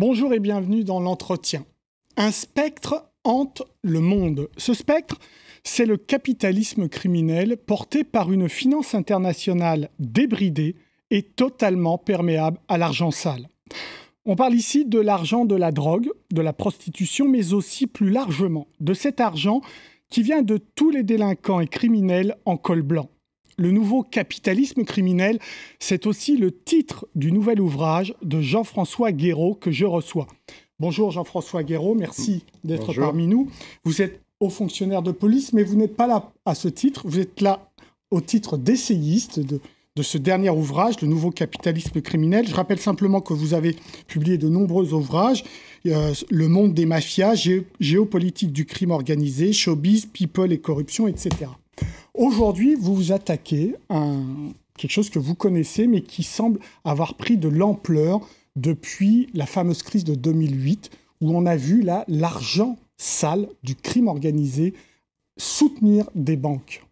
Bonjour et bienvenue dans l'entretien. Un spectre hante le monde. Ce spectre, c'est le capitalisme criminel porté par une finance internationale débridée et totalement perméable à l'argent sale. On parle ici de l'argent de la drogue, de la prostitution, mais aussi plus largement de cet argent qui vient de tous les délinquants et criminels en col blanc. Le nouveau capitalisme criminel, c'est aussi le titre du nouvel ouvrage de Jean-François Guéraud que je reçois. Bonjour Jean-François Guéraud, merci d'être parmi nous. Vous êtes haut fonctionnaire de police, mais vous n'êtes pas là à ce titre. Vous êtes là au titre d'essayiste de ce dernier ouvrage, Le nouveau capitalisme criminel. Je rappelle simplement que vous avez publié de nombreux ouvrages. Le monde des mafias, géopolitique du crime organisé, showbiz, people et corruption, etc. Aujourd'hui, vous vous attaquez à quelque chose que vous connaissez, mais qui semble avoir pris de l'ampleur depuis la fameuse crise de 2008, où on a vu là l'argent sale du crime organisé soutenir des banques.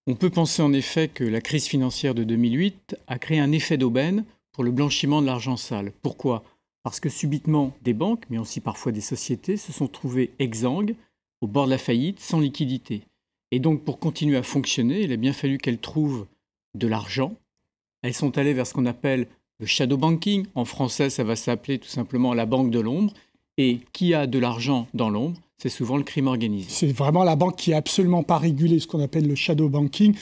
On peut penser en effet que la crise financière de 2008 a créé un effet d'aubaine pour le blanchiment de l'argent sale. Pourquoi ? Parce que subitement, des banques, mais aussi parfois des sociétés, se sont trouvées exsangues, au bord de la faillite, sans liquidité. Et donc, pour continuer à fonctionner, il a bien fallu qu'elles trouvent de l'argent. Elles sont allées vers ce qu'on appelle le shadow banking. En français, ça va s'appeler tout simplement la banque de l'ombre. Et qui a de l'argent dans l'ombre ? C'est souvent le crime organisé. C'est vraiment la banque qui n'est absolument pas régulée, ce qu'on appelle le shadow banking.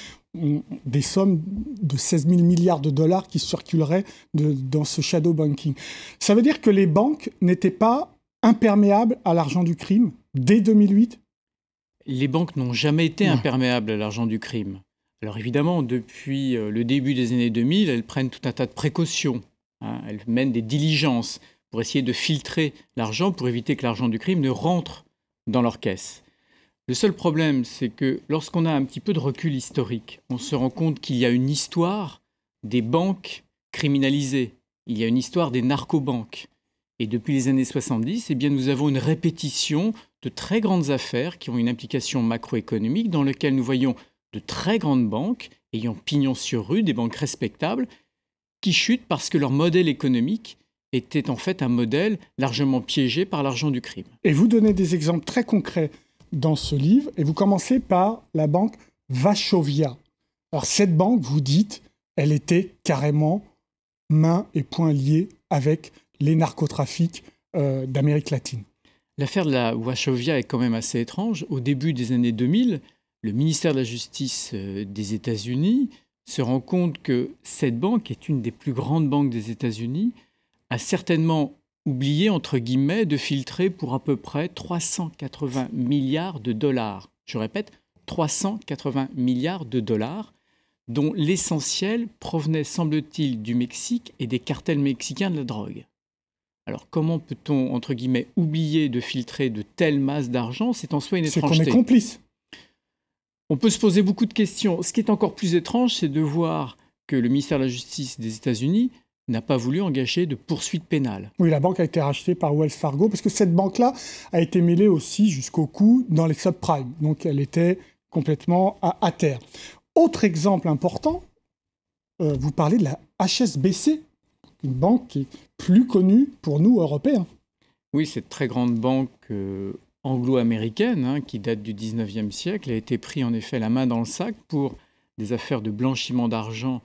Des sommes de 16 000 milliards de dollars qui circuleraient dans ce shadow banking. Ça veut dire que les banques n'étaient pas imperméables à l'argent du crime dès 2008 ? Les banques n'ont jamais été imperméables à l'argent du crime. Alors évidemment, depuis le début des années 2000, elles prennent tout un tas de précautions. Elles mènent des diligences pour essayer de filtrer l'argent, pour éviter que l'argent du crime ne rentre dans leur caisse. Le seul problème, c'est que lorsqu'on a un petit peu de recul historique, on se rend compte qu'il y a une histoire des banques criminalisées. Il y a une histoire des narcobanques. Et depuis les années 70, nous avons une répétition de très grandes affaires qui ont une implication macroéconomique dans lesquelles nous voyons de très grandes banques ayant pignon sur rue, des banques respectables, qui chutent parce que leur modèle économique était en fait un modèle largement piégé par l'argent du crime. Et vous donnez des exemples très concrets dans ce livre, et vous commencez par la banque Wachovia. Alors cette banque, vous dites, elle était carrément mains et poings liés avec les narcotrafics d'Amérique latine. L'affaire de la Wachovia est quand même assez étrange. Au début des années 2000, le ministère de la Justice des États-Unis se rend compte que cette banque est une des plus grandes banques des États-Unis, a certainement oublié, entre guillemets, de filtrer pour à peu près 380 milliards de dollars. Je répète, 380 milliards de dollars, dont l'essentiel provenait, semble-t-il, du Mexique et des cartels mexicains de la drogue. Alors comment peut-on, entre guillemets, oublier de filtrer de telles masses d'argent ? C'est en soi une étrangeté. C'est qu'on est complice. On peut se poser beaucoup de questions. Ce qui est encore plus étrange, c'est de voir que le ministère de la Justice des États-Unis n'a pas voulu engager de poursuites pénales. Oui, la banque a été rachetée par Wells Fargo, parce que cette banque-là a été mêlée aussi jusqu'au cou dans les subprimes. Donc elle était complètement à terre. Autre exemple important, vous parlez de la HSBC, une banque qui est plus connue pour nous, Européens. Oui, cette très grande banque anglo-américaine, qui date du 19e siècle, a été prise en effet la main dans le sac pour des affaires de blanchiment d'argent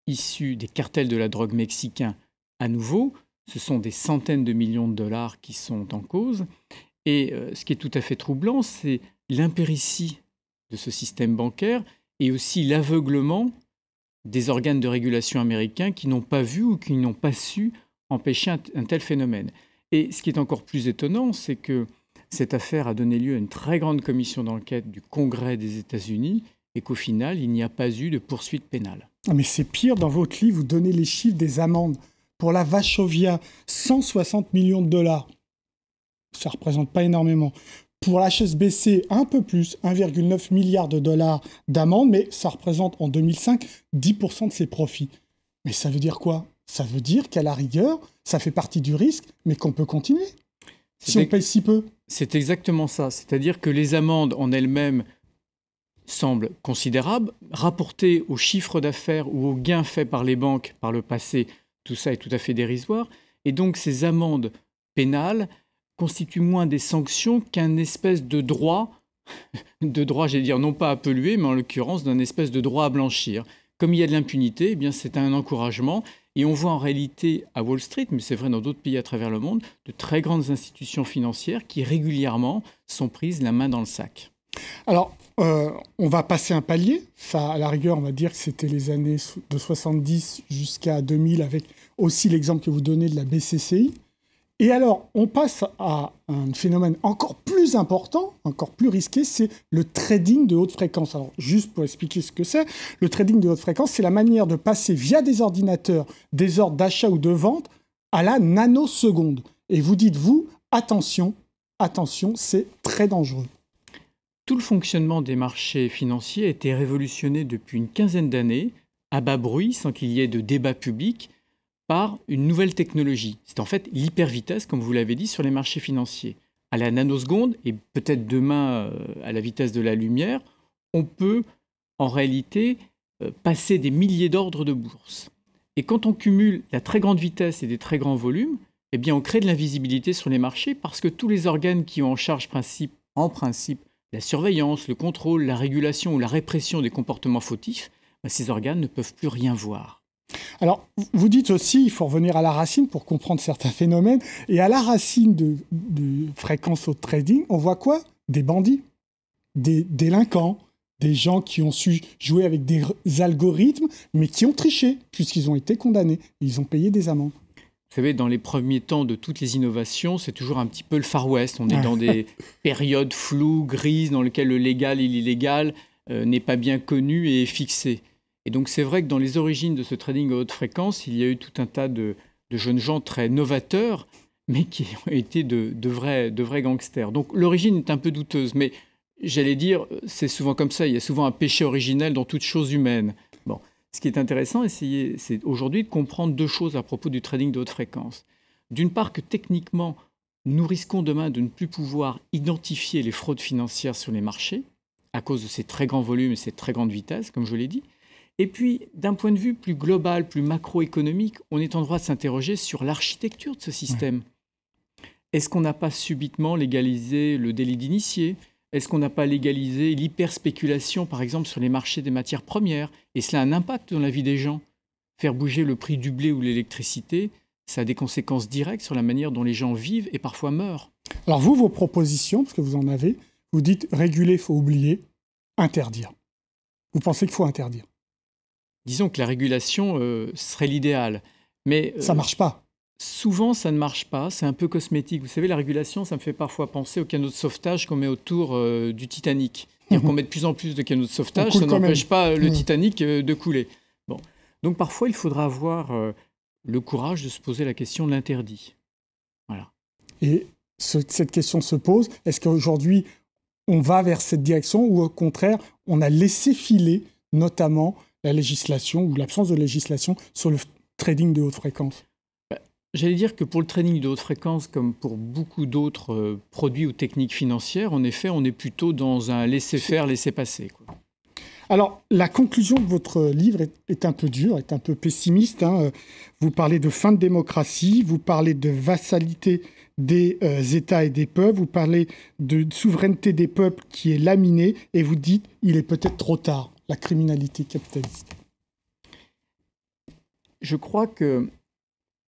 issues des cartels de la drogue mexicains à nouveau. Ce sont des centaines de millions de dollars qui sont en cause. Et ce qui est tout à fait troublant, c'est l'impéritie de ce système bancaire et aussi l'aveuglement des organes de régulation américains qui n'ont pas vu ou qui n'ont pas su empêcher un tel phénomène. Et ce qui est encore plus étonnant, c'est que cette affaire a donné lieu à une très grande commission d'enquête du Congrès des États-Unis et qu'au final, il n'y a pas eu de poursuite pénale. Mais c'est pire, dans votre livre, vous donnez les chiffres des amendes. Pour la Wachovia, 160 millions de dollars. Ça ne représente pas énormément. Pour l'HSBC, un peu plus, 1,9 milliard de dollars d'amende, mais ça représente en 2005 10% de ses profits. Mais ça veut dire quoi ? Ça veut dire qu'à la rigueur, ça fait partie du risque, mais qu'on peut continuer, si on paye si peu. C'est exactement ça. C'est-à-dire que les amendes en elles-mêmes semblent considérables. Rapportées au chiffre d'affaires ou aux gains faits par les banques par le passé, tout ça est tout à fait dérisoire. Et donc ces amendes pénales constituent moins des sanctions qu'un espèce de droit, j'allais dire non pas à polluer, mais en l'occurrence d'un espèce de droit à blanchir. Comme il y a de l'impunité, eh bien c'est un encouragement. Et on voit en réalité à Wall Street, mais c'est vrai dans d'autres pays à travers le monde, de très grandes institutions financières qui régulièrement sont prises la main dans le sac. Alors, on va passer un palier. Ça, à la rigueur, on va dire que c'était les années de 70 jusqu'à 2000, avec aussi l'exemple que vous donnez de la BCCI. Et alors, on passe à un phénomène encore plus important, encore plus risqué, c'est le trading de haute fréquence. Alors, juste pour expliquer ce que c'est, le trading de haute fréquence, c'est la manière de passer via des ordinateurs des ordres d'achat ou de vente à la nanoseconde. Et vous dites, vous, attention, c'est très dangereux. Tout le fonctionnement des marchés financiers a été révolutionné depuis une quinzaine d'années, à bas bruit, sans qu'il y ait de débat public, par une nouvelle technologie. C'est en fait l'hypervitesse, comme vous l'avez dit, sur les marchés financiers. À la nanoseconde, et peut-être demain à la vitesse de la lumière, on peut en réalité passer des milliers d'ordres de bourse. Et quand on cumule la très grande vitesse et des très grands volumes, eh bien on crée de l'invisibilité sur les marchés parce que tous les organes qui ont en charge en principe la surveillance, le contrôle, la régulation ou la répression des comportements fautifs, ces organes ne peuvent plus rien voir. Alors, vous dites aussi, il faut revenir à la racine pour comprendre certains phénomènes. Et à la racine de fréquence au trading, on voit quoi? Des bandits, des délinquants, des gens qui ont su jouer avec des algorithmes, mais qui ont triché, puisqu'ils ont été condamnés. Ils ont payé des amendes. Vous savez, dans les premiers temps de toutes les innovations, c'est toujours un petit peu le Far West. On est dans des périodes floues, grises, dans lesquelles le légal et l'illégal n'est pas bien connu et fixé. Et donc c'est vrai que dans les origines de ce trading à haute fréquence, il y a eu tout un tas de jeunes gens très novateurs, mais qui ont été de vrais gangsters. Donc l'origine est un peu douteuse, mais j'allais dire, c'est souvent comme ça, il y a souvent un péché originel dans toute chose humaine. Bon, ce qui est intéressant, c'est aujourd'hui de comprendre deux choses à propos du trading de haute fréquence. D'une part que techniquement, nous risquons demain de ne plus pouvoir identifier les fraudes financières sur les marchés, à cause de ces très grands volumes et ces très grandes vitesses, comme je l'ai dit. Et puis, d'un point de vue plus global, plus macroéconomique, on est en droit de s'interroger sur l'architecture de ce système. Est-ce qu'on n'a pas subitement légalisé le délit d'initié? Est-ce qu'on n'a pas légalisé l'hyperspéculation, par exemple, sur les marchés des matières premières? Et cela a un impact dans la vie des gens. Faire bouger le prix du blé ou l'électricité, ça a des conséquences directes sur la manière dont les gens vivent et parfois meurent. Alors vous, vos propositions, parce que vous en avez, vous dites réguler, il faut oublier, interdire. Vous pensez qu'il faut interdire? Disons que la régulation serait l'idéal. Mais ça ne marche pas. Souvent, ça ne marche pas. C'est un peu cosmétique. Vous savez, la régulation, ça me fait parfois penser aux canaux de sauvetage qu'on met autour du Titanic. C'est-à-dire qu'on met de plus en plus de canaux de sauvetage, ça n'empêche pas le Titanic de couler. Bon. Donc parfois, il faudra avoir le courage de se poser la question de l'interdit. Voilà. Et cette question se pose, est-ce qu'aujourd'hui, on va vers cette direction ou au contraire, on a laissé filer notamment la législation ou l'absence de législation sur le trading de haute fréquence? J'allais dire que pour le trading de haute fréquence, comme pour beaucoup d'autres produits ou techniques financières, en effet, on est plutôt dans un laisser-faire, laisser-passer, quoi. Alors, la conclusion de votre livre est un peu dure, est un peu pessimiste, hein. Vous parlez de fin de démocratie, vous parlez de vassalité des États et des peuples, vous parlez de souveraineté des peuples qui est laminée, et vous dites il est peut-être trop tard, la criminalité capitaliste. Je crois que,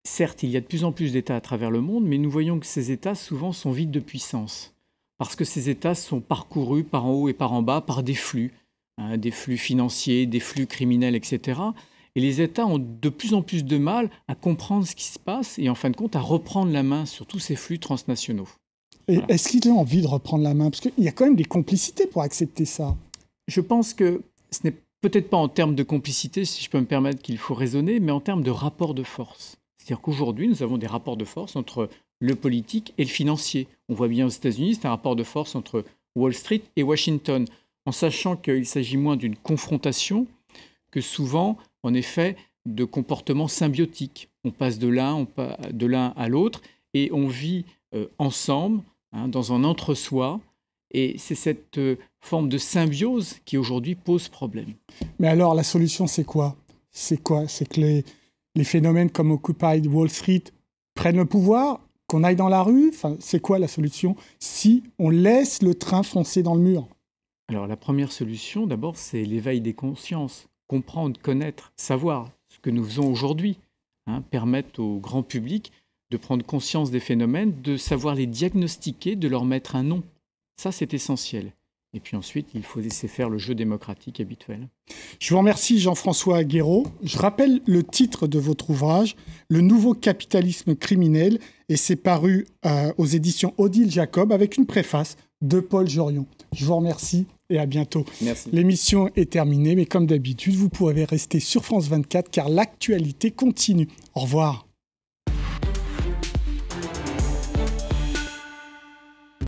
certes, il y a de plus en plus d'États à travers le monde, mais nous voyons que ces États souvent sont vides de puissance, parce que ces États sont parcourus par en haut et par en bas par des flux financiers, des flux criminels, etc. Et les États ont de plus en plus de mal à comprendre ce qui se passe et en fin de compte à reprendre la main sur tous ces flux transnationaux. Et voilà. Est-ce qu'ils ont envie de reprendre la main? Parce qu'il y a quand même des complicités pour accepter ça. Je pense que ce n'est peut-être pas en termes de complicité, si je peux me permettre, qu'il faut raisonner, mais en termes de rapport de force. C'est-à-dire qu'aujourd'hui, nous avons des rapports de force entre le politique et le financier. On voit bien aux États-Unis, c'est un rapport de force entre Wall Street et Washington, en sachant qu'il s'agit moins d'une confrontation que souvent, en effet, de comportements symbiotiques. On passe de l'un à l'autre et on vit ensemble, dans un entre-soi. Et c'est cette forme de symbiose qui aujourd'hui pose problème. Mais alors, la solution, c'est quoi? C'est que les phénomènes comme Occupy Wall Street prennent le pouvoir, qu'on aille dans la rue? Enfin, c'est quoi la solution si on laisse le train foncer dans le mur? Alors la première solution, d'abord, c'est l'éveil des consciences. Comprendre, connaître, savoir ce que nous faisons aujourd'hui. Permettre au grand public de prendre conscience des phénomènes, de savoir les diagnostiquer, de leur mettre un nom. Ça, c'est essentiel. Et puis ensuite, il faut laisser faire le jeu démocratique habituel. Je vous remercie Jean-François Guéraud. Je rappelle le titre de votre ouvrage, Le nouveau capitalisme criminel, et c'est paru aux éditions Odile Jacob avec une préface de Paul Jorion. Je vous remercie et à bientôt. Merci. L'émission est terminée, mais comme d'habitude, vous pouvez rester sur France 24 car l'actualité continue. Au revoir.